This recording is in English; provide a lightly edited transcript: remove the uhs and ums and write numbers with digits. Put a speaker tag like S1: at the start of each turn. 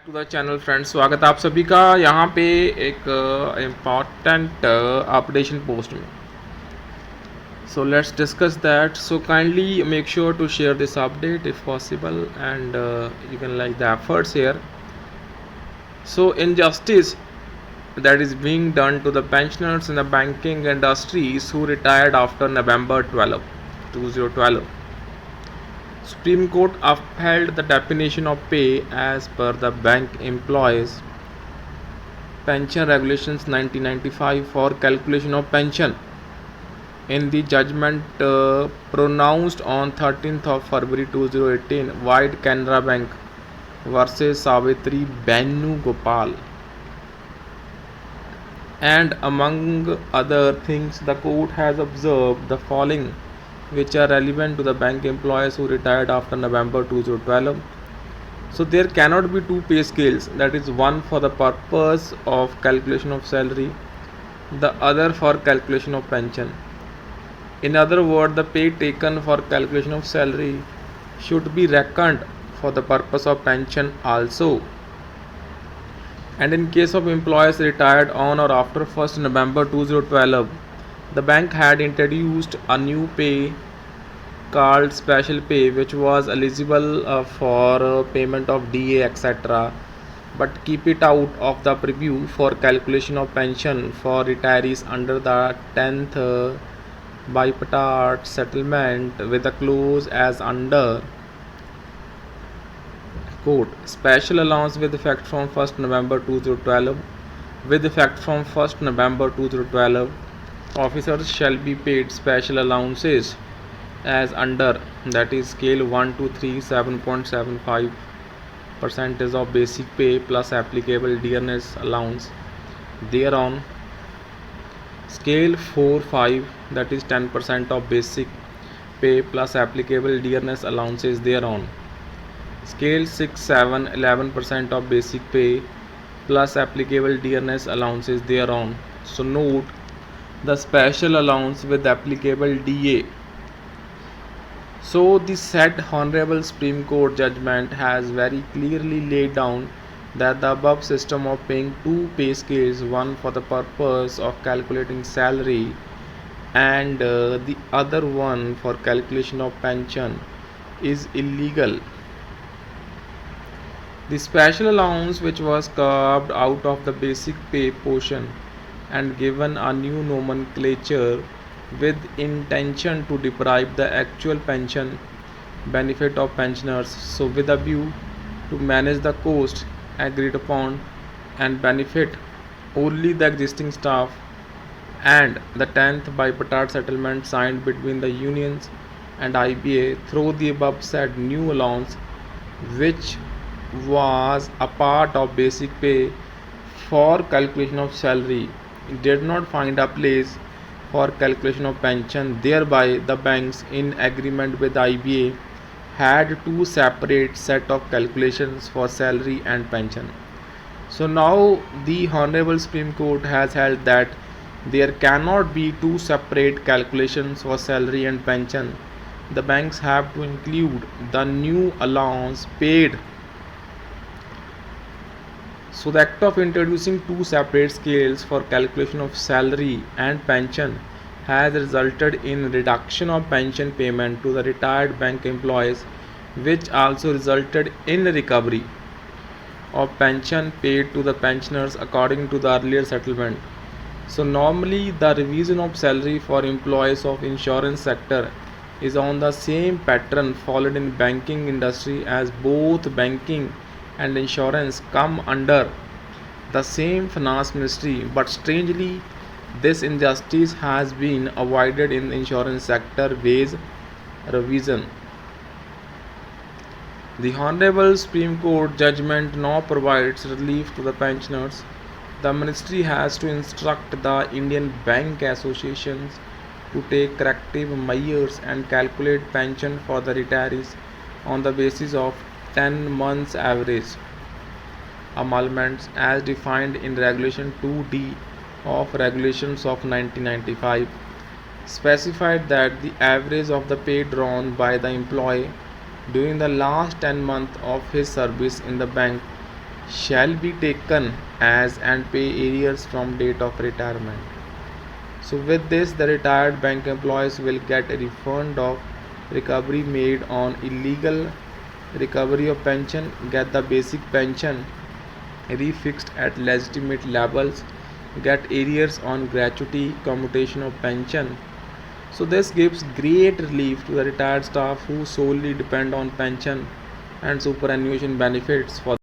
S1: To the channel friends, स्वागत है आप सभी का यहाँ पे एक इम्पॉर्टेंट अपडेशन पोस्ट में. So let's discuss that. So kindly make sure to share this update if possible, and you can like the efforts here. So injustice that is being done to the pensioners in the banking industries who retired after November 2012. Supreme Court upheld the definition of pay as per the Bank Employees Pension Regulations 1995 for calculation of pension. In the judgment pronounced on 13th of February 2018, White Canara Bank versus Savitri Benu Gopal. And among other things, the court has observed the following, which are relevant to the bank employees who retired after November 2012. So there cannot be two pay scales, that is one for the purpose of calculation of salary, the other for calculation of pension. In other words, the pay taken for calculation of salary should be reckoned for the purpose of pension also. And in case of employees retired on or after 1st November 2012, the bank had introduced a new pay called special pay, which was eligible for payment of DA etc., but keep it out of the preview for calculation of pension for retirees under the 10th bipartite settlement with a clause as under quote, special allowance with effect from 1st November 2012. With effect from 1st November 2012, officers shall be paid special allowances as under, that is scale 1 to 3 7.75 percentage of basic pay plus applicable dearness allowance thereon, scale 4-5, that is 10% of basic pay plus applicable dearness allowances thereon, scale 6-7 11% of basic pay plus applicable dearness allowances thereon. So note, the special allowance with applicable DA. So the said Honourable Supreme Court judgment has very clearly laid down that the above system of paying two pay scales, one for the purpose of calculating salary and the other one for calculation of pension, is illegal. The special allowance, which was carved out of the basic pay portion and given a new nomenclature with intention to deprive the actual pension benefit of pensioners, so with a view to manage the cost agreed upon and benefit only the existing staff, and the 10th bipartite settlement signed between the unions and IBA through the above said new allowance, which was a part of basic pay for calculation of salary, did not find a place for calculation of pension. Thereby, the banks, in agreement with IBA, had two separate set of calculations for salary and pension. So now the Honourable Supreme Court has held that there cannot be two separate calculations for salary and pension. The banks have to include the new allowance paid. So the act of introducing two separate scales for calculation of salary and pension has resulted in reduction of pension payment to the retired bank employees, which also resulted in recovery of pension paid to the pensioners according to the earlier settlement. So normally the revision of salary for employees of insurance sector is on the same pattern followed in banking industry, as both banking and insurance come under the same finance ministry, but strangely this injustice has been avoided in the insurance sector wage revision. The Honourable Supreme Court judgment now provides relief to the pensioners. The ministry has to instruct the Indian Bank Associations to take corrective measures and calculate pension for the retirees on the basis of 10 months average emoluments as defined in Regulation 2D of Regulations of 1995, specified that the average of the pay drawn by the employee during the last 10 months of his service in the bank shall be taken as and pay arrears from date of retirement. So with this, the retired bank employees will get a refund of recovery made on illegal recovery of pension, get the basic pension refixed at legitimate levels, get arrears on gratuity commutation of pension. So this gives great relief to the retired staff who solely depend on pension and superannuation benefits for